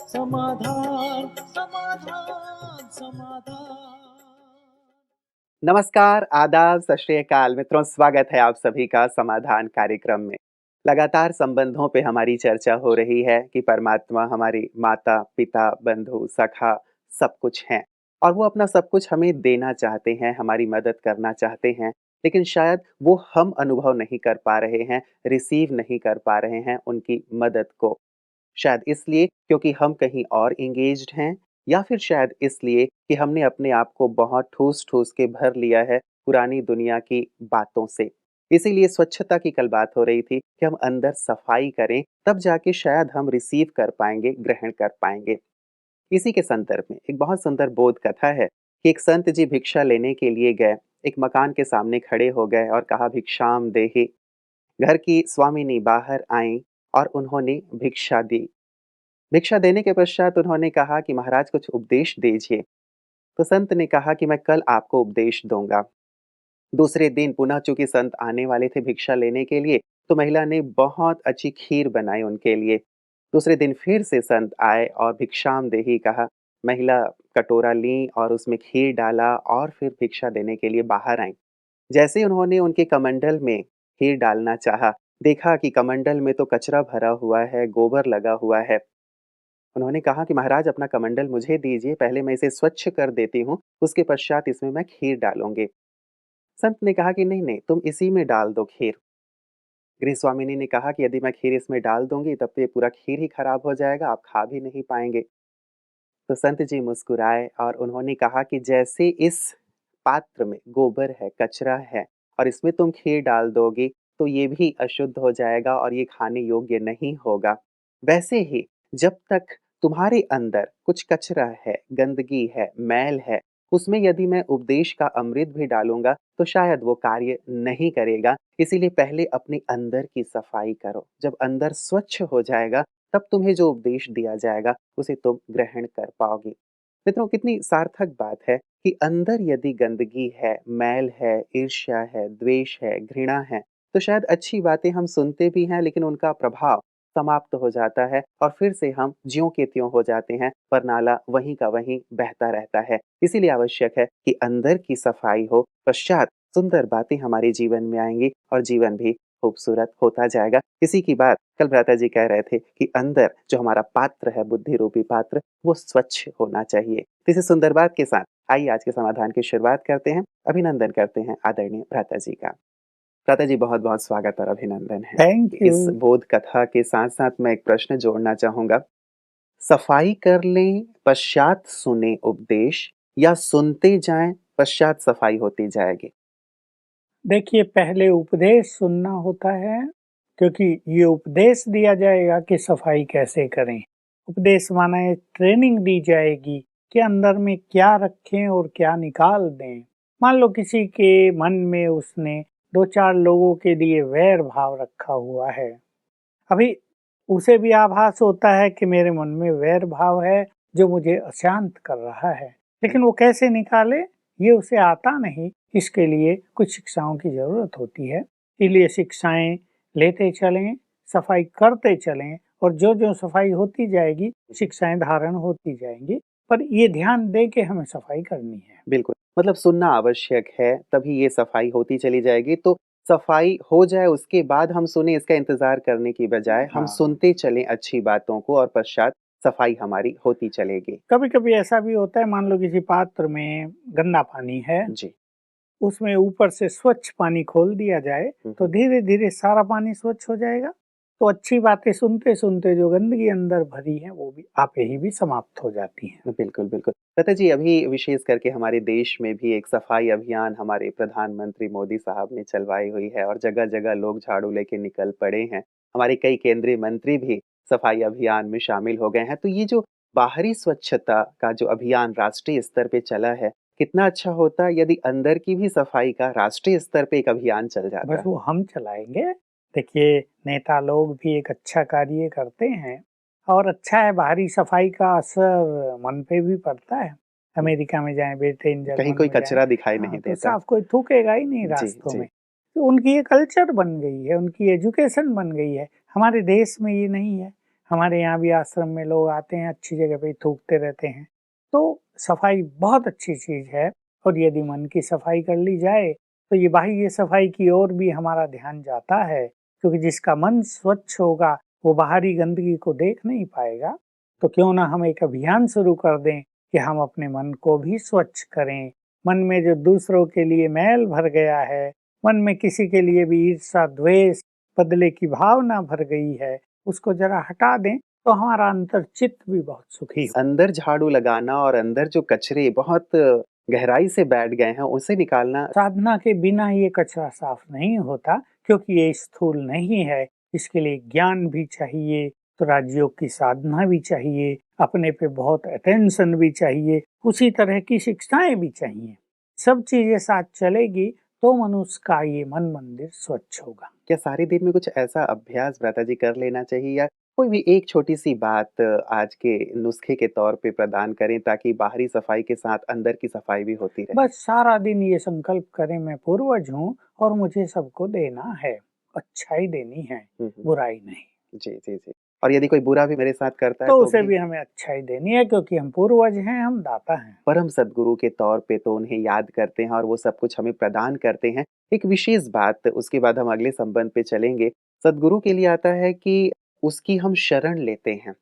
समाधान समाधान समाधान। नमस्कार, आदाब, सत श्री अकाल मित्रों, स्वागत है आप सभी का समाधान कार्यक्रम में। लगातार संबंधों पे हमारी चर्चा हो रही है कि परमात्मा हमारी माता, पिता, बंधु, सखा सब कुछ हैं और वो अपना सब कुछ हमें देना चाहते हैं, हमारी मदद करना चाहते हैं, लेकिन शायद वो हम अनुभव नहीं कर पा रहे हैं, रिसीव नहीं कर पा रहे हैं उनकी मदद को। शायद इसलिए क्योंकि हम कहीं और एंगेज्ड हैं या फिर शायद इसलिए कि हमने अपने आप को बहुत ठूस-ठूस के भर लिया है पुरानी दुनिया की बातों से। इसीलिए स्वच्छता की कल बात हो रही थी कि हम अंदर सफाई करें, तब जाके शायद हम रिसीव कर पाएँगे, ग्रहण कर पाएँगे। इसी के संदर्भ में एक बहुत सुंदर बोध कथा है कि एक संत जी भिक्षा लेने के लिए गए, एक मकान के सामने खड़े हो गए और कहा भिक्षाम देहि। घर की स्वामिनी बाहर आईं और उन्होंने भिक्षा दी। भिक्षा देने के पश्चात उन्होंने कहा कि महाराज कुछ उपदेश दीजिए। तो संत ने कहा कि मैं कल आपको उपदेश दूंगा। दूसरे दिन पुनः चूंकि संत आने वाले थे भिक्षा लेने के लिए, तो महिला ने बहुत अच्छी खीर बनाई उनके लिए। दूसरे दिन फिर से संत आए और भिक्षाम देहि कहा। महिला कटोरा ली और उसमें खीर डाला और फिर भिक्षा देने के लिए बाहर आई। जैसे उन्होंने उनके कमंडल में खीर डालना चाहा, देखा कि कमंडल में तो कचरा भरा हुआ है, गोबर लगा हुआ है। उन्होंने कहा कि महाराज अपना कमंडल मुझे दीजिए, पहले मैं इसे स्वच्छ कर देती हूँ, उसके पश्चात इसमें मैं खीर डालूँगी। संत ने कहा कि नहीं, तुम इसी में डाल दो खीर। गृहस्वामिनी ने कहा कि यदि मैं खीर इसमें डाल दूँगी तब तो ये पूरा खीर ही खराब हो जाएगा, आप खा भी नहीं पाएँगे। तो संत जी मुस्कुराए और उन्होंने कहा कि जैसे इस पात्र में गोबर है, कचरा है और इसमें तुम खीर डाल दोगी, तो ये भी अशुद्ध हो जाएगा और ये खाने योग्य नहीं होगा। वैसे ही जब तक तुम्हारे अंदर कुछ कचरा है, गंदगी है, मैल है, उसमें यदि मैं उपदेश का अमृत भी डालूँगा, तो शायद वो कार्य नहीं करेगा। इसीलिए पहले अपने अंदर की सफाई करो। जब अंदर स्वच्छ हो जाएगा, तब तुम्हें जो उपदेश दिया जाएगा, उसे तुम ग्रहण कर पाओगे। मित्रों, कितनी सार्थक बात है कि अंदर यदि गंदगी है, मैल है, ईर्ष्या है, द्वेष है, घृणा है, तो शायद अच्छी बातें हम सुनते भी हैं लेकिन उनका प्रभाव समाप्त हो जाता है और फिर से हम ज्यों के त्यों हो जाते हैं, पर नाला वहीं का वहीं बहता रहता है। इसीलिए आवश्यक है कि अंदर की सफाई हो, पश्चात सुंदर बातें हमारे जीवन में आएँगी और जीवन भी खूबसूरत होता जाएगा। इसी की बात कल भ्राता जी कह रहे थे कि अंदर जो हमारा पात्र है, बुद्धि रूपी पात्र, वो स्वच्छ होना चाहिए। तो इसी सुंदर बात के साथ आइए आज के समाधान की शुरुआत करते हैं। अभिनंदन करते हैं आदरणीय भ्राता जी का। भ्राता जी बहुत-बहुत स्वागत और अभिनंदन है। Thank you. इस बोध कथा के साथ-साथ मैं एक प्रश्न जोड़ना चाहूँगा। सफाई कर लें, पश्चात सुने उपदेश या सुनते जाएँ, पश्चात सफाई होती जाएगी? देखिए, पहले उपदेश सुनना होता है, क्योंकि ये उपदेश दिया जाएगा कि सफाई कैसे करें। उपदेश माने ट्रेनिंग दी जाएगी कि अंदर में क्या रखें और क्या निकाल दें। मान लो किसी के मन में उसने 2-4 लोगों के लिए वैर भाव रखा हुआ है। अभी उसे भी आभास होता है कि मेरे मन में वैर भाव है जो मुझे अशांत कर रहा है, लेकिन वो कैसे निकाले ये उसे आता नहीं। इसके लिए कुछ शिक्षाओं की जरूरत होती है। इसलिए शिक्षाएं लेते चलें, सफाई करते चलें और जो जो सफाई होती जाएगी शिक्षाएं धारण होती जाएंगी। पर ये ध्यान दें कि हमें सफाई करनी है। बिल्कुल, मतलब सुनना आवश्यक है, तभी ये सफाई होती चली जाएगी। तो सफाई हो जाए उसके बाद हम सुनें, इसका इंतज़ार करने की बजाय हम हाँ, सुनते चलें अच्छी बातों को और पश्चात सफाई हमारी होती चलेगी। कभी कभी ऐसा भी होता है, मान लो किसी पात्र में गंदा पानी है, जी। उसमें ऊपर से स्वच्छ पानी खोल दिया जाए हुँ, तो हुँ। धीरे धीरे सारा पानी स्वच्छ हो जाएगा। तो अच्छी बातें सुनते सुनते जो गंदगी अंदर भरी है वो भी आपे ही भी समाप्त हो जाती है। बिल्कुल, बिल्कुल। लता जी, अभी विशेष करके हमारे देश में भी एक सफाई अभियान हमारे प्रधानमंत्री मोदी साहब ने चलवाई हुई है और जगह-जगह लोग झाड़ू लेके निकल पड़े हैं। हमारे कई केंद्रीय मंत्री भी सफाई अभियान में शामिल हो गए हैं। तो ये जो बाहरी स्वच्छता का जो अभियान राष्ट्रीय स्तर पे चला है, कितना अच्छा होता यदि अंदर की भी सफाई का राष्ट्रीय स्तर पे एक अभियान चल बस जाता। वो हम चलाएंगे। देखिए, नेता लोग भी एक अच्छा कार्य करते हैं और अच्छा है, बाहरी सफाई का असर मन पे भी पड़ता है। हुँ, अमेरिका में जाएं, ब्रिटेन, कहीं जर्मन कोई में जाएं, कचरा दिखाई हाँ नहीं तो देता। साफ कोई थूकेगा ही नहीं जी, रास्तों जी। में। तो उनकी ये कल्चर बन गई है, उनकी एजुकेशन बन गई है। हमारे देश में ये नहीं है। हमारे यहाँ भी आश्रम में लोग आते हैं, अच्छी जगह पे थूकते रहते हैं। तो सफाई बहुत अच्छी चीज़ है, और यदि मन की सफाई कर ली जाए तो ये बाह्य सफाई की ओर भी हमारा ध्यान जाता है, क्योंकि जिसका मन स्वच्छ होगा वो बाहरी गंदगी को देख नहीं पाएगा। तो क्यों ना हम एक अभियान शुरू कर दें कि हम अपने मन को भी स्वच्छ करें। मन में जो दूसरों के लिए मैल भर गया है, मन में किसी के लिए भी ईर्ष्या, द्वेष, बदले की भावना भर गई है, उसको जरा हटा दें तो हमारा अंतर चित्त भी बहुत सुखी हो। अंदर झाड़ू लगाना और अंदर जो कचरे बहुत गहराई से बैठ गए हैं उसे निकालना। साधना के बिना ये कचरा साफ नहीं होता, क्योंकि ये स्थूल नहीं है। इसके लिए ज्ञान भी चाहिए, तो राजयोग की साधना भी चाहिए, अपने पे बहुत अटेंशन भी चाहिए, उसी तरह की शिक्षाएं भी चाहिए। सब चीजें साथ चलेगी तो मनुष्य का ये मन मंदिर स्वच्छ होगा। क्या सारे दिन में कुछ ऐसा अभ्यास भ्राता जी कर लेना चाहिए, या कोई भी एक छोटी सी बात आज के नुस्खे के तौर पे प्रदान करें ताकि बाहरी सफाई के साथ अंदर की सफाई भी होती रहे? बस सारा दिन ये संकल्प करें, मैं पूर्वज हूँ और मुझे सबको देना है, अच्छाई देनी है, बुराई नहीं। जी, जी, जी। और यदि कोई बुरा भी मेरे साथ करता है तो तो उसे भी हमें अच्छाई देनी है, क्योंकि हम पूर्वज हैं, हम दाता हैं। परम सद्गुरु के तौर पे तो उन्हें याद करते हैं और वो सब कुछ हमें प्रदान करते हैं। एक विशेष बात, उसके बाद हम अगले संबंध पे चलेंगे। सद्गुरु के लिए आता है कि उसकी हम शरण लेते हैं।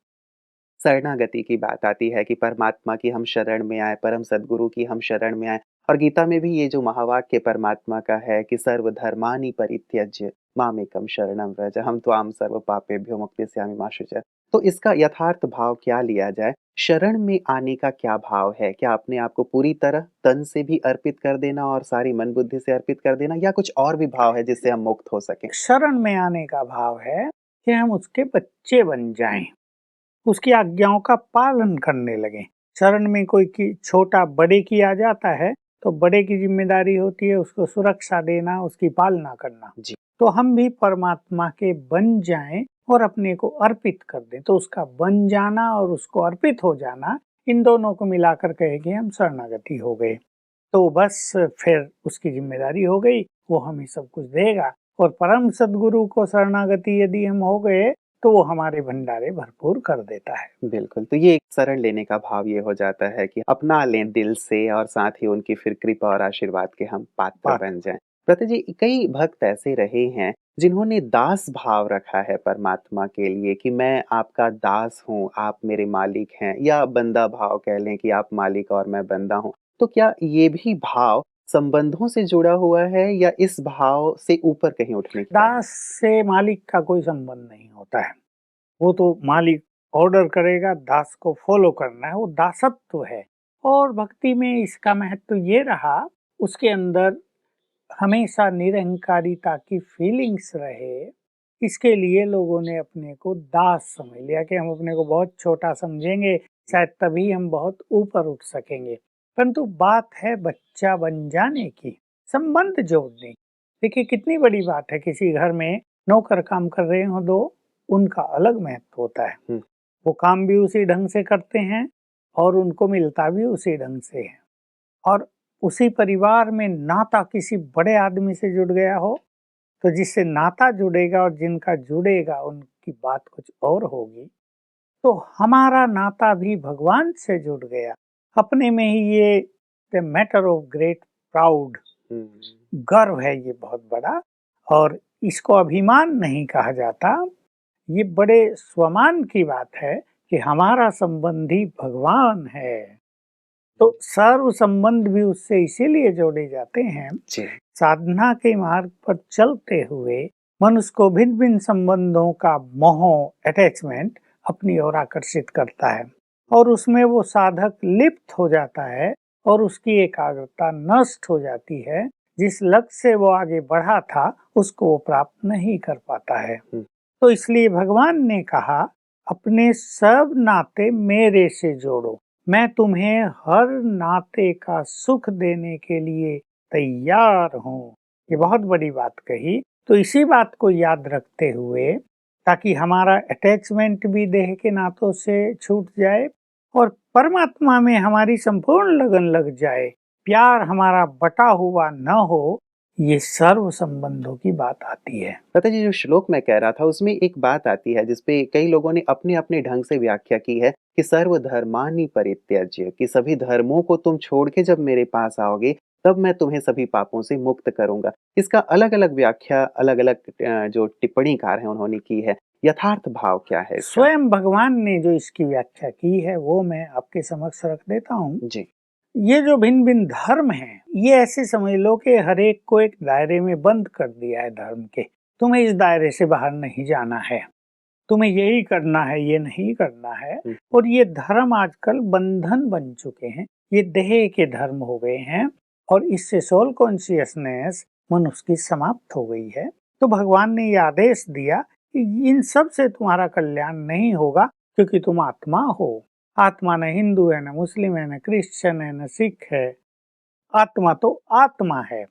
शरणागति की बात आती है कि परमात्मा की हम शरण में आए, परम सद्गुरु की हम शरण में आए। और गीता में भी ये जो महावाक्य परमात्मा का है कि सर्वधर्मानि परित्यज्य मामेकं शरणं व्रज, हम त्वां सर्व पापेभ्यो मुक्तिस्यामि मा शुचः। तो इसका यथार्थ भाव क्या लिया जाए? शरण में आने का क्या भाव है? क्या अपने आप को पूरी तरह तन से भी अर्पित कर देना और सारी मन बुद्धि से अर्पित कर देना, या कुछ और भी भाव है जिससे हम मुक्त हो सकें? शरण में आने का भाव है कि हम उसके बच्चे बन जाएं, उसकी आज्ञाओं का पालन करने लगें। शरण में कोई की छोटा बड़े की आ जाता है तो बड़े की जिम्मेदारी होती है उसको सुरक्षा देना, उसकी पालना करना। जी। तो हम भी परमात्मा के बन जाएं और अपने को अर्पित कर दें। तो उसका बन जाना और उसको अर्पित हो जाना, इन दोनों को मिलाकर कहेंगे हम शरणागति हो गए। तो बस फिर उसकी जिम्मेदारी हो गई, वो हमें सब कुछ देगा। और परम सद्गुरु को शरणागति यदि हम हो गए तो वो हमारे भंडारे भरपूर कर देता है। बिल्कुल, तो ये एक शरण लेने का भाव ये हो जाता है कि अपना लें दिल से और साथ ही उनकी फिर कृपा और आशीर्वाद के हम पात्र पात्र। बन जाएँ। भ्राता जी, कई भक्त ऐसे रहे हैं जिन्होंने दास भाव रखा है परमात्मा के लिए कि मैं आपका दास हूँ, आप मेरे मालिक हैं, या बंदा भाव कह लें कि आप मालिक और मैं बंदा हूँ। तो क्या ये भी भाव संबंधों से जुड़ा हुआ है, या इस भाव से ऊपर कहीं उठने की बात है? दास से मालिक का कोई संबंध नहीं होता है। वो तो मालिक ऑर्डर करेगा, दास को फॉलो करना है, वो दासत्व है। और भक्ति में इसका महत्व ये रहा, उसके अंदर हमेशा निरहंकारिता की फीलिंग्स रहे। इसके लिए लोगों ने अपने को दास समझ लिया कि हम अपने को बहुत छोटा समझेंगे, शायद तभी हम बहुत ऊपर उठ सकेंगे। परंतु बात है बच्चा बन जाने की, संबंध जोड़ने। देखिए कितनी बड़ी बात है, किसी घर में नौकर काम कर रहे हो दो, उनका अलग महत्व होता है। वो काम भी उसी ढंग से करते हैं और उनको मिलता भी उसी ढंग से है। और उसी परिवार में नाता किसी बड़े आदमी से जुड़ गया हो, तो जिससे नाता जुड़ेगा और जिनका जुड़ेगा उनकी बात कुछ और होगी। तो हमारा नाता भी भगवान से जुड़ गया, अपने में ही ये the matter of great proud, गर्व है ये बहुत बड़ा। और इसको अभिमान नहीं कहा जाता, ये बड़े स्वमान की बात है कि हमारा संबंधी भगवान है। तो सर्व संबंध भी उससे इसीलिए जोड़े जाते हैं। साधना के मार्ग पर चलते हुए मनुष्य को भिन्न भिन्न संबंधों का मोह, अटैचमेंट अपनी ओर आकर्षित करता है, और उसमें वो साधक लिप्त हो जाता है और उसकी एकाग्रता नष्ट हो जाती है। जिस लक्ष्य से वो आगे बढ़ा था उसको वो प्राप्त नहीं कर पाता है। तो इसलिए भगवान ने कहा, अपने सब नाते मेरे से जोड़ो, मैं तुम्हें हर नाते का सुख देने के लिए तैयार हूँ। ये बहुत बड़ी बात कही। तो इसी बात को याद रखते हुए, ताकि हमारा अटैचमेंट भी देह के नातों से छूट जाए और परमात्मा में हमारी संपूर्ण लगन लग जाए, प्यार हमारा बटा हुआ न हो, ये सर्व संबंधों की बात आती है। पता जी, जो श्लोक मैं कह रहा था उसमें एक बात आती है जिसपे कई लोगों ने अपने अपने ढंग से व्याख्या की है कि सर्वधर्मानि परित्यज्य, कि सभी धर्मों को तुम छोड़ के जब मेरे पास आओगे तब मैं तुम्हें सभी पापों से मुक्त करूंगा। इसका अलग अलग व्याख्या अलग अलग जो टिप्पणीकार हैं उन्होंने की है। यथार्थ भाव क्या है इसका? स्वयं भगवान ने जो इसकी व्याख्या की है वो मैं आपके समक्ष रख देता हूँ। जी। ये जो भिन्न भिन्न धर्म हैं, ये ऐसे समझ लो कि हर एक को एक दायरे में बंद कर दिया है धर्म के। तुम्हें इस दायरे से बाहर नहीं जाना है, तुम्हें यही करना है, ये नहीं करना है। और ये धर्म आजकल बंधन बन चुके हैं, ये देह के धर्म हो गए हैं और इससे सोल कॉन्शियसनेस मनुष्य की समाप्त हो गई है। तो भगवान ने ये आदेश दिया कि इन सब से तुम्हारा कल्याण नहीं होगा, क्योंकि तुम आत्मा हो। आत्मा न हिंदू है, न मुस्लिम है, न क्रिश्चियन है, न सिख है। आत्मा तो आत्मा है।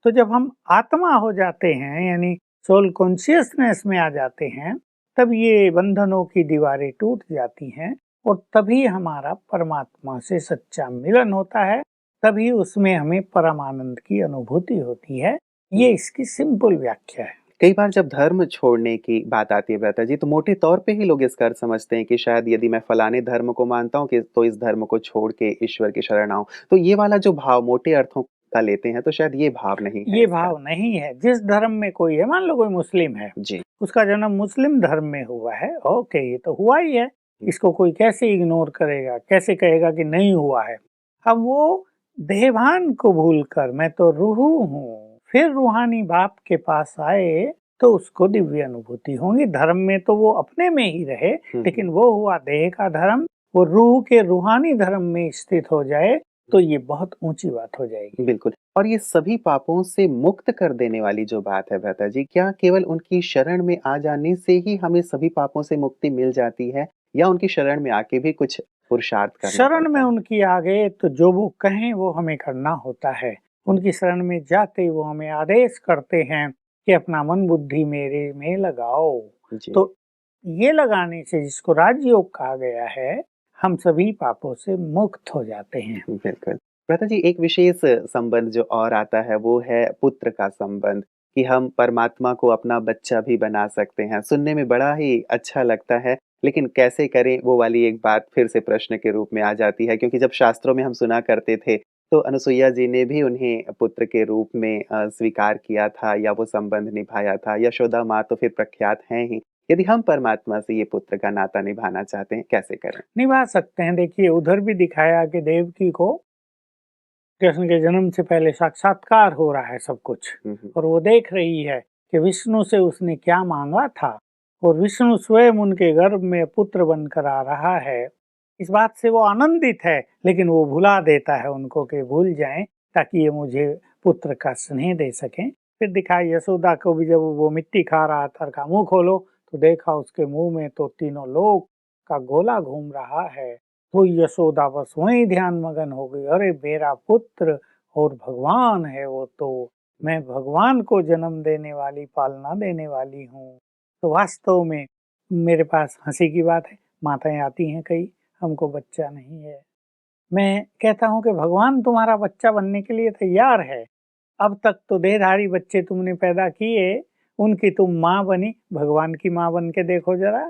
तो जब हम आत्मा हो जाते हैं, यानी सोल कॉन्शियसनेस में आ जाते हैं, तब ये बंधनों की दीवारें टूट जाती हैं और तभी हमारा परमात्मा से सच्चा मिलन होता है, तभी उसमें हमें परम आनंद की अनुभूति होती है। ये इसकी सिंपल व्याख्या है। कई बार जब धर्म छोड़ने की बात आती है भ्राता जी, तो मोटे तौर पे ही लोग इसका अर्थ समझते हैं कि शायद यदि मैं फलाने धर्म को मानता हूँ कि तो इस धर्म को छोड़ के ईश्वर की शरण आऊं। तो ये वाला जो भाव मोटे अर्थों का लेते हैं, तो शायद ये भाव नहीं है ये इसका। भाव नहीं है। जिस धर्म में कोई है, मान लो कोई मुस्लिम है, जी। उसका जन्म मुस्लिम धर्म में हुआ है, ओके, ये तो हुआ ही है, इसको कोई कैसे इग्नोर करेगा, कैसे कहेगा कि नहीं हुआ है। अब वो देहभान को भूलकर मैं तो रूह हूँ, फिर रूहानी बाप के पास आए तो उसको दिव्य अनुभूति होगी। धर्म में तो वो अपने में ही रहे, लेकिन वो हुआ देह का धर्म, वो रूह के रूहानी धर्म में स्थित हो जाए तो ये बहुत ऊंची बात हो जाएगी। बिल्कुल। और ये सभी पापों से मुक्त कर देने वाली जो बात है भ्राता जी, क्या केवल उनकी शरण में आ जाने से ही हमें सभी पापों से मुक्ति मिल जाती है, या उनकी शरण में आके भी कुछ पुरुषार्थ करना शरण में पड़ता है? उनकी आगे तो जो वो कहें वो हमें करना होता है। उनकी शरण में जाते वो हमें आदेश करते हैं कि अपना मन बुद्धि मेरे में लगाओ। जी। तो ये लगाने से, जिसको राजयोग कहा गया है, हम सभी पापों से मुक्त हो जाते हैं। बिल्कुल। भ्राता जी, एक विशेष संबंध जो और आता है वो है पुत्र का संबंध, कि हम परमात्मा को अपना बच्चा भी बना सकते हैं। सुनने में बड़ा ही अच्छा लगता है, लेकिन कैसे करें वो वाली एक बात फिर से प्रश्न के रूप में आ जाती है, क्योंकि जब शास्त्रों में हम सुना करते थे तो अनुसुईया जी ने भी उन्हें पुत्र के रूप में स्वीकार किया था या वो संबंध निभाया था। यशोदा माँ तो फिर प्रख्यात हैं ही। यदि हम परमात्मा से ये पुत्र का नाता निभाना चाहते हैं, कैसे करें? निभा सकते हैं। देखिए, उधर भी दिखाया कि देवकी को कृष्ण के जन्म से पहले साक्षात्कार हो रहा है सब कुछ, और वो देख रही है कि विष्णु से उसने क्या मांगा था और विष्णु स्वयं उनके गर्भ में पुत्र बनकर आ रहा है। इस बात से वो आनंदित है, लेकिन वो भुला देता है उनको कि भूल जाएं, ताकि ये मुझे पुत्र का स्नेह दे सकें। फिर दिखाया यशोदा को भी, जब वो मिट्टी खा रहा था, का मुंह खोलो तो देखा उसके मुंह में तो तीनों लोक का गोला घूम रहा है। तो यशोदा बस वहीं ध्यान मगन हो गई, अरे मेरा पुत्र और भगवान है वो तो, मैं भगवान को जन्म देने वाली, पालना देने वाली हूँ। तो वास्तव में मेरे पास हंसी की बात है, माताएं आती हैं कई, हमको बच्चा नहीं है। मैं कहता हूँ कि भगवान तुम्हारा बच्चा बनने के लिए तैयार है। अब तक तो देहधारी बच्चे तुमने पैदा किए, उनकी तुम माँ बनी, भगवान की माँ बन के देखो जरा।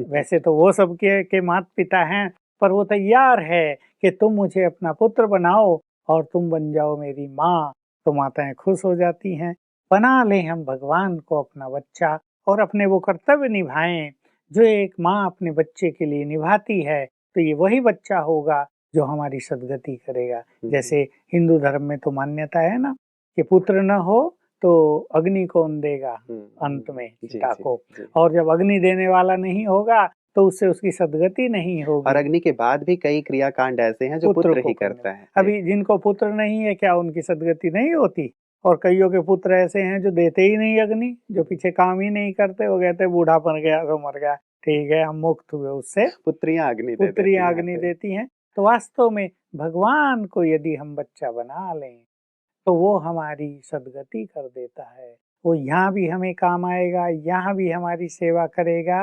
वैसे तो वो सबके माता पिता हैं, पर वो तैयार है कि तुम मुझे अपना पुत्र बनाओ और तुम बन जाओ मेरी माँ। तो माताएं खुश हो जाती हैं। बना ले हम भगवान को अपना बच्चा और अपने वो कर्तव्य निभाएं जो एक माँ अपने बच्चे के लिए निभाती है, तो ये वही बच्चा होगा जो हमारी सद्गति करेगा। जैसे हिंदू धर्म में तो मान्यता है ना कि पुत्र न हो तो अग्नि कौन देगा अंत में, चिता को, और जब अग्नि देने वाला नहीं होगा तो उससे उसकी सद्गति नहीं होगी। और अग्नि के बाद भी कई क्रियाकांड ऐसे हैं जो पुत्र ही करता है। अभी जिनको पुत्र नहीं है, क्या उनकी सद्गति नहीं होती? और कईयों के पुत्र ऐसे हैं जो देते ही नहीं अग्नि, जो पीछे काम ही नहीं करते, वो कहते बूढ़ा बन गया तो मर गया, ठीक है हम मुक्त हुए उससे, पुत्रियां अग्नि देती हैं। तो वास्तव में भगवान को यदि हम बच्चा बना लें तो वो हमारी सद्गति कर देता है। वो यहाँ भी हमें काम आएगा, यहाँ भी हमारी सेवा करेगा,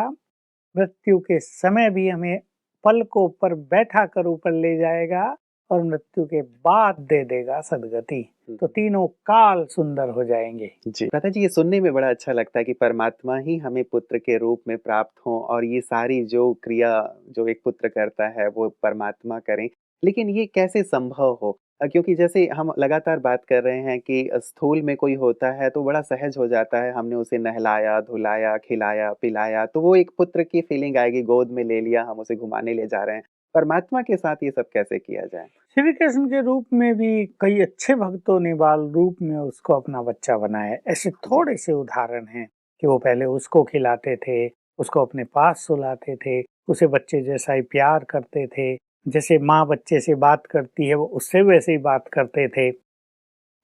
मृत्यु के समय भी हमें पलकों पर बैठा कर ऊपर ले जाएगा और मृत्यु के बाद दे देगा सद्गति। तो तीनों काल सुंदर हो जाएंगे। जी भ्राता जी, ये सुनने में बड़ा अच्छा लगता है कि परमात्मा ही हमें पुत्र के रूप में प्राप्त हो और ये सारी जो क्रिया जो एक पुत्र करता है वो परमात्मा करें। लेकिन ये कैसे संभव हो? क्योंकि जैसे हम लगातार बात कर रहे हैं कि स्थूल में कोई होता है तो बड़ा सहज हो जाता है, हमने उसे नहलाया, धुलाया, खिलाया, पिलाया तो वो एक पुत्र की फीलिंग आएगी, गोद में ले लिया, हम उसे घुमाने ले जा रहे हैं। परमात्मा के साथ ये सब कैसे किया जाए? श्री कृष्ण के रूप में भी कई अच्छे भक्तों ने बाल रूप में उसको अपना बच्चा बनाया। ऐसे थोड़े से उदाहरण हैं कि वो पहले उसको खिलाते थे, उसको अपने पास सुलाते थे, उसे बच्चे जैसा ही प्यार करते थे, जैसे माँ बच्चे से बात करती है वो उससे वैसे ही बात करते थे।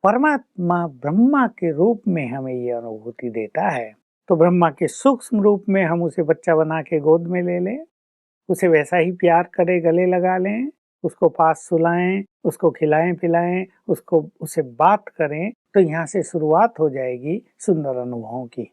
परमात्मा ब्रह्मा के रूप में हमें ये अनुभूति देता है, तो ब्रह्मा के सूक्ष्म रूप में हम उसे बच्चा बना के गोद में ले लें, उसे वैसा ही प्यार करें, गले लगा लें, उसको पास सुलाएं, उसको खिलाएं पिलाएं, उससे बात करें, तो यहाँ से शुरुआत हो जाएगी सुंदर अनुभवों की।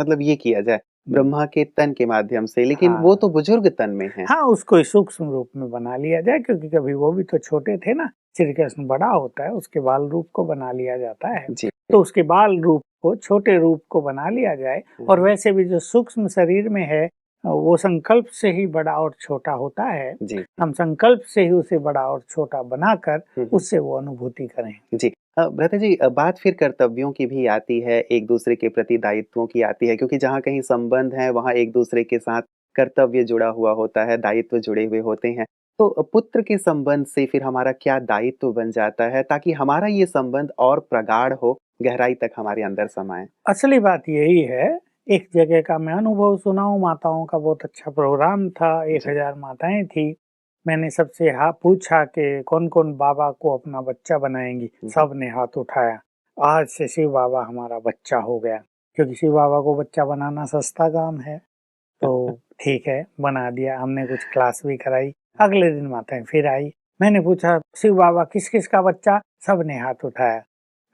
मतलब ये किया जाए ब्रह्मा के तन के माध्यम से, लेकिन वो तो बुजुर्ग तन में है। हाँ, उसको सूक्ष्म रूप में बना लिया जाए, क्योंकि कभी वो भी तो छोटे थे ना। श्री कृष्ण बड़ा होता है, उसके बाल रूप को बना लिया जाता है, जी। तो उसके बाल रूप को, छोटे रूप को बना लिया जाए। और वैसे भी जो सूक्ष्म शरीर में है वो संकल्प से ही बड़ा और छोटा होता है। जी। हम संकल्प से ही उसे बड़ा और छोटा बनाकर उससे वो अनुभूति करें। जी। भ्राता जी, बात फिर कर्तव्यों की भी आती है, एक दूसरे के प्रति दायित्वों की आती है, क्योंकि जहाँ कहीं संबंध है वहाँ एक दूसरे के साथ कर्तव्य जुड़ा हुआ होता है, दायित्व जुड़े हुए होते हैं। तो पुत्र के संबंध से फिर हमारा क्या दायित्व बन जाता है ताकि हमारा ये संबंध और प्रगाढ़ हो, गहराई तक हमारे अंदर समाए? असली बात यही है, एक जगह का मैं अनुभव सुनाऊं। माताओं का बहुत अच्छा प्रोग्राम था, 1000 माताएं थी। मैंने सबसे पूछा कि कौन कौन बाबा को अपना बच्चा बनाएंगी। सबने हाथ उठाया। आज से शिव बाबा हमारा बच्चा हो गया, क्योंकि शिव बाबा को बच्चा बनाना सस्ता काम है। तो ठीक है, बना दिया। हमने कुछ क्लास भी कराई। अगले दिन माताएं फिर आई। मैंने पूछा शिव बाबा किस किस का बच्चा? सबने हाथ उठाया।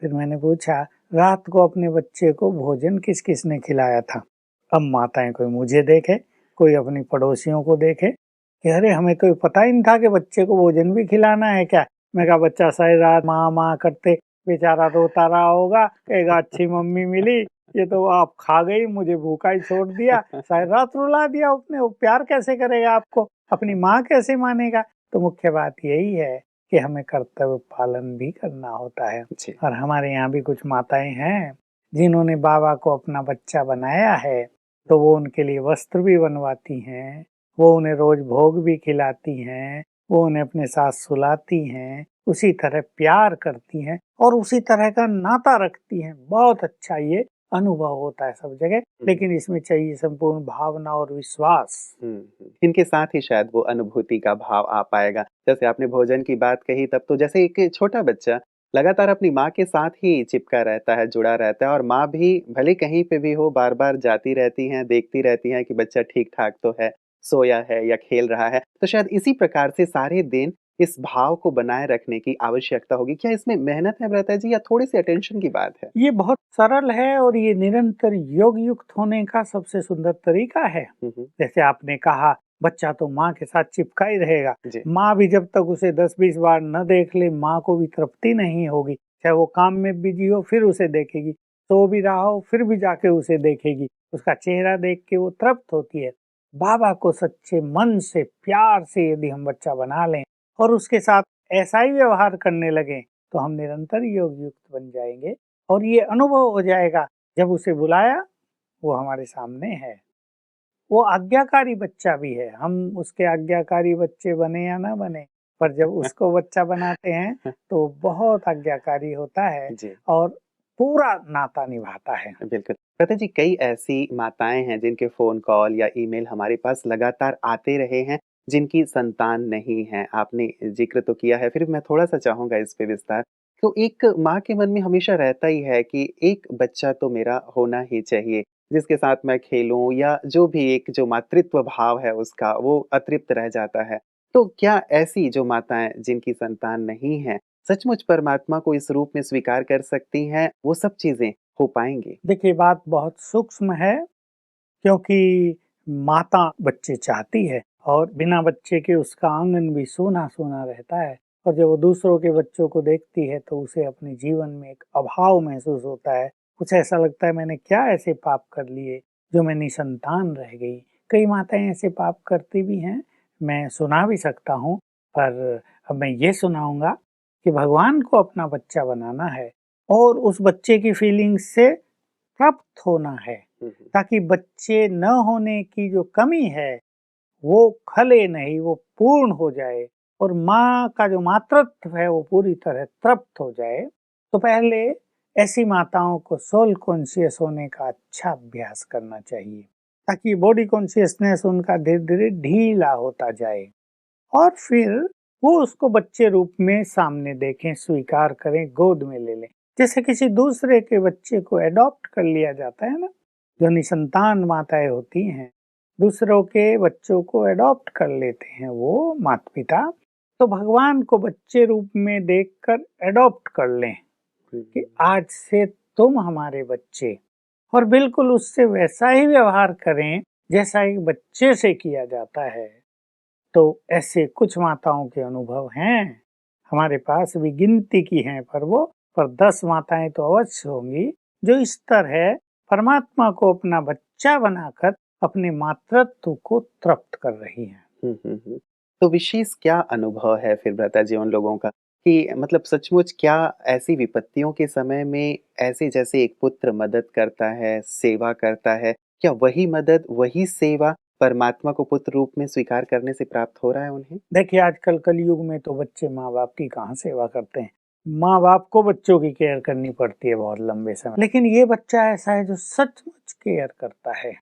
फिर मैंने पूछा रात को अपने बच्चे को भोजन किस किस ने खिलाया था? अब माताएं कोई मुझे देखे, कोई अपनी पड़ोसियों को देखे कि अरे हमें तो पता ही नहीं था कि बच्चे को भोजन भी खिलाना है क्या। मैं कहा बच्चा सारी रात माँ माँ करते बेचारा रोता रहा होगा, कहेगा अच्छी मम्मी मिली, ये तो आप खा गई, मुझे भूखा ही छोड़ दिया, सारी रात रुला दिया उसने। वो प्यार कैसे करेगा आपको, अपनी माँ कैसे मानेगा? तो मुख्य बात यही है कि हमें कर्तव्य पालन भी करना होता है। और हमारे यहाँ भी कुछ माताएं हैं जिन्होंने बाबा को अपना बच्चा बनाया है, तो वो उनके लिए वस्त्र भी बनवाती हैं, वो उन्हें रोज भोग भी खिलाती हैं, वो उन्हें अपने साथ सुलाती हैं, उसी तरह प्यार करती हैं और उसी तरह का नाता रखती हैं। बहुत अच्छा ये अनुभव होता है सब जगह, लेकिन इसमें चाहिए संपूर्ण भावना और विश्वास। इनके साथ ही शायद वो अनुभूति का भाव आ पाएगा। जैसे आपने भोजन की बात कही, तब तो जैसे एक छोटा बच्चा लगातार अपनी माँ के साथ ही चिपका रहता है, जुड़ा रहता है, और माँ भी भले कहीं पे भी हो बार-बार जाती रहती हैं, देखती रहती हैं कि बच्चा ठीक-ठाक तो है, सोया है या खेल रहा है। तो शायद इसी प्रकार से सारे दिन इस भाव को बनाए रखने की आवश्यकता होगी। क्या इसमें मेहनत है भ्राता जी, या थोड़ी-सी अटेंशन की बात है? ये बहुत सरल है और ये निरंतर योग युक्त होने का सबसे सुंदर तरीका है। जैसे आपने कहा बच्चा तो माँ के साथ चिपका ही रहेगा। माँ भी जब तक उसे 10-20 बार न देख ले, माँ को भी तृप्ति नहीं होगी। चाहे वो काम में बिजी हो फिर उसे देखेगी, सो भी रहा हो फिर भी जाके उसे देखेगी, उसका चेहरा देख के वो तृप्त होती है। बाबा को सच्चे मन से प्यार से यदि हम बच्चा बना लें और उसके साथ ऐसा ही व्यवहार करने लगे, तो हम निरंतर योग युक्त बन जाएंगे। और ये अनुभव हो जाएगा, जब उसे बुलाया वो हमारे सामने है। वो आज्ञाकारी बच्चा भी है, हम उसके आज्ञाकारी बच्चे बने या ना बने, पर जब उसको बच्चा बनाते हैं तो बहुत आज्ञाकारी होता है और पूरा नाता निभाता है। बिल्कुल। भ्राता जी, कई ऐसी माताएं हैं जिनके फोन कॉल या ईमेल हमारे पास लगातार आते रहे हैं, जिनकी संतान नहीं है। आपने जिक्र तो किया है, फिर मैं थोड़ा-सा चाहूँगा इस पे विस्तार। तो एक माँ के मन में हमेशा रहता ही है कि एक बच्चा तो मेरा होना ही चाहिए, जिसके साथ मैं खेलूँ, या जो भी एक जो मातृत्व भाव है उसका, वो अतृप्त रह जाता है। तो क्या ऐसी जो माताएँ जिनकी संतान नहीं है, सचमुच परमात्मा को इस रूप में स्वीकार कर सकती हैं, वो सब चीज़ें हो पाएँगी? देखिए बात बहुत सूक्ष्म है, क्योंकि माता बच्चे चाहती है और बिना बच्चे के उसका आंगन भी सूना सूना रहता है। और जब वो दूसरों के बच्चों को देखती है तो उसे अपने जीवन में एक अभाव महसूस होता है। कुछ ऐसा लगता है मैंने क्या ऐसे पाप कर लिए जो मैं निसंतान रह गई। कई माताएं ऐसे पाप करती भी हैं, मैं सुना भी सकता हूँ, पर अब मैं ये सुनाऊंगा कि भगवान को अपना बच्चा बनाना है और उस बच्चे की फीलिंग्स से प्राप्त होना है, ताकि बच्चे न होने की जो कमी है वो खले नहीं, वो पूर्ण हो जाए और माँ का जो मातृत्व है वो पूरी तरह तृप्त हो जाए। तो पहले ऐसी माताओं को सोल कॉन्शियस होने का अच्छा अभ्यास करना चाहिए, ताकि बॉडी कॉन्शियसनेस उनका धीरे धीरे ढीला होता जाए और फिर वो उसको बच्चे रूप में सामने देखें, स्वीकार करें, गोद में ले लें। जैसे किसी दूसरे के बच्चे को एडॉप्ट कर लिया जाता है ना, जो निसंतान माताएं होती हैं दूसरों के बच्चों को एडॉप्ट कर लेते हैं वो माता पिता, तो भगवान को बच्चे रूप में देखकर एडॉप्ट कर लें कि आज से तुम हमारे बच्चे, और बिल्कुल उससे वैसा ही व्यवहार करें जैसा एक बच्चे से किया जाता है। तो ऐसे कुछ माताओं के अनुभव हैं हमारे पास भी, गिनती की हैं पर 10 माताएं तो अवश्य होंगी जो इस तरह परमात्मा को अपना बच्चा बनाकर अपने मातृत्व को तृप्त कर रही हैं। तो विशेष क्या अनुभव है फिर भ्राता जी उन लोगों का कि मतलब सचमुच क्या ऐसी विपत्तियों के समय में ऐसे जैसे एक पुत्र मदद करता है, सेवा करता है, क्या वही मदद, वही सेवा परमात्मा को पुत्र रूप में स्वीकार करने से प्राप्त हो रहा है उन्हें? देखिए आजकल कलयुग में तो बच्चे माँ बाप की कहाँ सेवा करते हैं, माँ बाप को बच्चों की केयर करनी पड़ती है बहुत लंबे समय, लेकिन ये बच्चा ऐसा है जो सचमुच केयर करता है।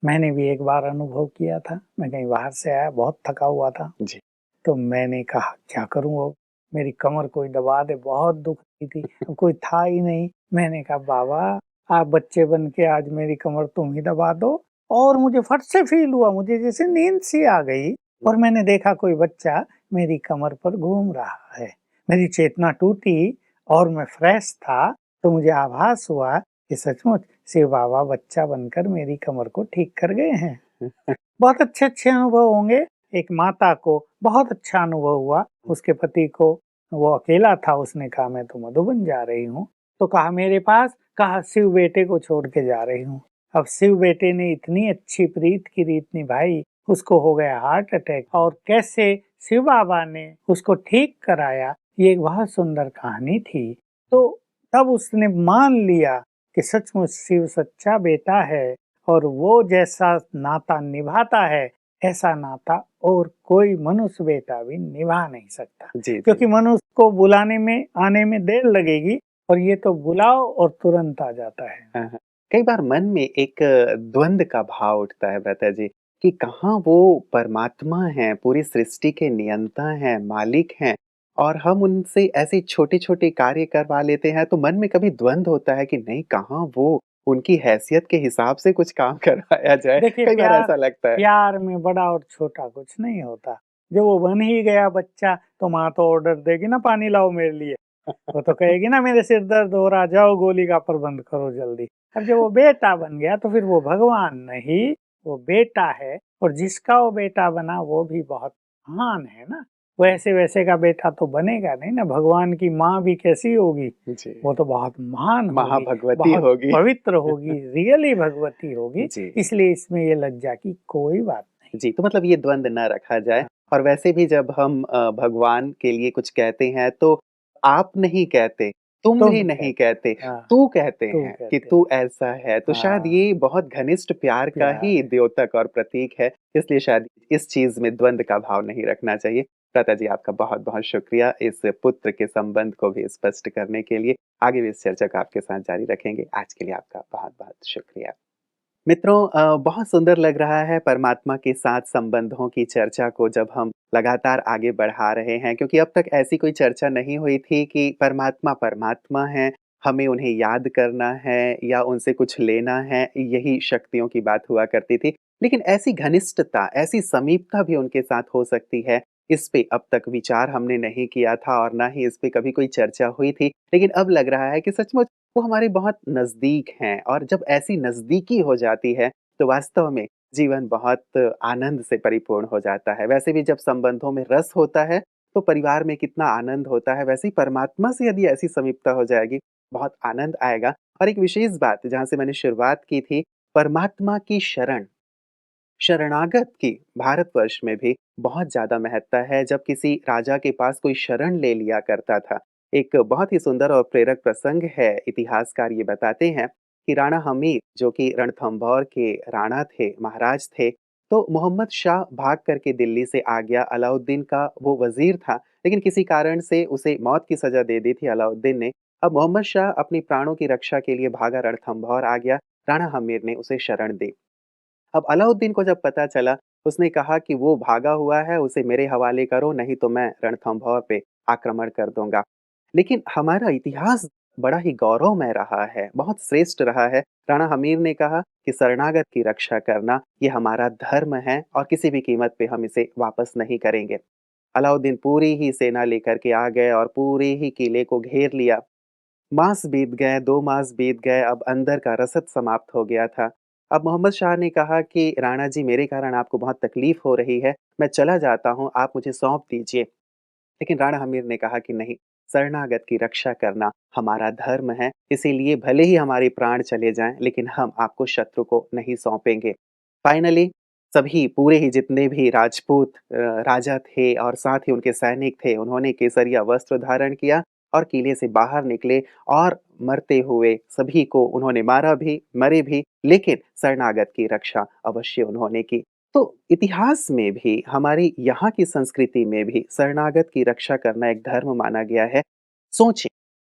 मैंने भी एक बार अनुभव किया था, मैं कहीं बाहर से आया, बहुत थका हुआ था जी। तो मैंने कहा क्या करूं, अब मेरी कमर कोई दबा दे, बहुत दुख रही थी, अब कोई था ही नहीं। मैंने कहा बाबा आप बच्चे बन के आज मेरी कमर तुम ही दबा दो, और मुझे फट से फील हुआ, मुझे जैसे नींद सी आ गई और मैंने देखा कोई बच्चा मेरी कमर पर घूम रहा है। मेरी चेतना टूटी और मैं फ्रेश था, तो मुझे आभास हुआ कि सचमुच शिव बाबा बच्चा बनकर मेरी कमर को ठीक कर गए हैं। बहुत अच्छे अच्छे अनुभव होंगे। एक माता को बहुत अच्छा अनुभव हुआ, उसके पति को, वो अकेला था, उसने कहा मैं तो मधुबन जा रही हूँ, तो कहा मेरे पास, कहा शिव बेटे को छोड़ के जा रही हूँ। अब शिव बेटे ने इतनी अच्छी प्रीत की रीत निभाई, उसको हो गया हार्ट अटैक, और कैसे शिव बाबा ने उसको ठीक कराया, ये एक बहुत सुंदर कहानी थी। तो तब उसने मान लिया कि सचमुच शिव सच्चा बेटा है और वो जैसा नाता निभाता है ऐसा नाता और कोई मनुष्य बेटा भी निभा नहीं सकता। जी, क्योंकि जी। मनुष्य को बुलाने में आने में देर लगेगी और ये तो बुलाओ और तुरंत आ जाता है। हाँ, हाँ। कई बार मन में एक द्वंद का भाव उठता है भ्राता जी कि कहाँ वो परमात्मा हैं, पूरी सृष्टि के नियंता हैं, मालिक हैं और हम उनसे ऐसे छोटे-छोटे कार्य करवा लेते हैं, तो मन में कभी द्वंद होता है कि नहीं कहाँ वो उनकी हैसियत के हिसाब से कुछ काम करवाया जाए, देखिए कई बार प्यार ऐसा लगता है। प्यार में बड़ा और छोटा कुछ नहीं होता। जब वो बन ही गया बच्चा तो माँ तो ऑर्डर देगी ना, पानी लाओ मेरे लिए। वो तो कहेगी ना मेरे सिर दर्द हो रहा, जाओ गोली का प्रबंध करो जल्दी। अब जब वो बेटा बन गया तो फिर वो भगवान नहीं, वो बेटा है, और जिसका वो बेटा बना वो भी बहुत महान है ना। वैसे वैसे का बेटा तो बनेगा नहीं ना। भगवान की माँ भी कैसी होगी, जी, वो तो बहुत महान होगी, महाभगवती बहुत होगी। पवित्र होगी, रियली भगवती होगी। जी। इसलिए इसमें ये लज्जा की कोई बात नहीं। जी, तो मतलब ये द्वंद ना रखा जाए हाँ, और वैसे भी जब हम भगवान के लिए कुछ कहते हैं तो आप नहीं कहते, तुम भी तुम नहीं कहते, कहते, हाँ, तू कहते तू हैं कि कहते तू हैं। ऐसा है। तो शायद हाँ, ये बहुत घनिष्ठ प्यार का प्यार ही है। द्योतक और प्रतीक है, इसलिए शायद इस चीज़ में द्वंद का भाव नहीं रखना चाहिए। भ्राता जी आपका बहुत-बहुत शुक्रिया इस पुत्र के संबंध को भी स्पष्ट करने के लिए। आगे भी इस चर्चा को आपके साथ जारी रखेंगे। आज के लिए आपका बहुत-बहुत शुक्रिया। मित्रों बहुत सुंदर लग रहा है परमात्मा के साथ संबंधों की चर्चा को जब हम लगातार आगे बढ़ा रहे हैं क्योंकि अब तक ऐसी कोई चर्चा नहीं हुई थी कि परमात्मा परमात्मा है, हमें उन्हें याद करना है या उनसे कुछ लेना है, यही शक्तियों की बात हुआ करती थी। लेकिन ऐसी घनिष्ठता, ऐसी समीपता भी उनके साथ हो सकती है, इस पे अब तक विचार हमने नहीं किया था और ना ही इस पे कभी कोई चर्चा हुई थी। लेकिन अब लग रहा है कि सचमुच वो हमारे बहुत नज़दीक हैं और जब ऐसी नज़दीकी हो जाती है, तो वास्तव में जीवन बहुत आनंद से परिपूर्ण हो जाता है। वैसे भी जब संबंधों में रस होता है, तो परिवार में कितना आनंद होता है, वैसे ही परमात्मा से यदि ऐसी समीपता हो जाएगी, बहुत आनंद आएगा। और एक विशेष बात जहाँ से मैंने शुरुआत की थी, परमात्मा की शरण, शरणागत की भारतवर्ष में भी बहुत ज़्यादा महत्ता है। जब किसी राजा के पास कोई शरण ले लिया करता था, एक बहुत ही सुंदर और प्रेरक प्रसंग है। इतिहासकार ये बताते हैं कि राणा हमीर जो कि रणथंभौर के राणा थे, महाराज थे, तो मोहम्मद शाह भाग करके दिल्ली से आ गया। अलाउद्दीन का वो वज़ीर था, लेकिन किसी कारण से उसे मौत की सज़ा दे दी थी अलाउद्दीन ने। अब मोहम्मद शाह अपनी प्राणों की रक्षा के लिए भागा, रणथंभौर आ गया। राणा हमीर ने उसे शरण दी। अब अलाउद्दीन को जब पता चला, उसने कहा कि वो भागा हुआ है, उसे मेरे हवाले करो, नहीं तो मैं रणथंभौर पे आक्रमण कर दूँगा। लेकिन हमारा इतिहास बड़ा ही गौरवमय रहा है, बहुत श्रेष्ठ रहा है। राणा हमीर ने कहा कि शरणागत की रक्षा करना ये हमारा धर्म है और किसी भी कीमत पे हम इसे वापस नहीं करेंगे। अलाउद्दीन पूरी ही सेना लेकर के आ गए और पूरे ही किले को घेर लिया। मास बीत गए, 2 मास बीत गए, अब अंदर का रसद समाप्त हो गया था। अब मोहम्मद शाह ने कहा कि राणा जी, मेरे कारण आपको बहुत तकलीफ़ हो रही है, मैं चला जाता हूँ, आप मुझे सौंप दीजिए। लेकिन राणा हमीर ने कहा कि नहीं, शरणागत की रक्षा करना हमारा धर्म है, इसीलिए भले ही हमारे प्राण चले जाएँ, लेकिन हम आपको शत्रु को नहीं सौंपेंगे। फाइनली सभी पूरे ही जितने भी राजपूत राजा थे और साथ ही उनके सैनिक थे, उन्होंने केसरिया वस्त्र धारण किया और किले से बाहर निकले और मरते हुए सभी को उन्होंने मारा भी, मरे भी, लेकिन शरणागत की रक्षा अवश्य उन्होंने की। तो इतिहास में भी, हमारी यहाँ की संस्कृति में भी शरणागत की रक्षा करना एक धर्म माना गया है। सोचें,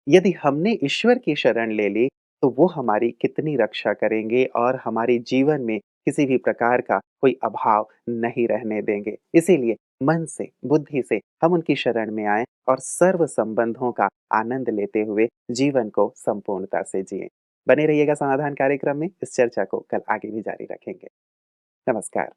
यदि हमने ईश्वर की शरण ले ली, तो वो हमारी कितनी रक्षा करेंगे और हमारे जीवन में किसी भी प्रकार का कोई अभाव नहीं रहने देंगे। इसीलिए मन से, बुद्धि से हम उनकी शरण में आएँ और सर्व संबंधों का आनंद लेते हुए जीवन को संपूर्णता से जिएँ। बने रहिएगा समाधान कार्यक्रम में, इस चर्चा को कल आगे भी जारी रखेंगे। नमस्कार।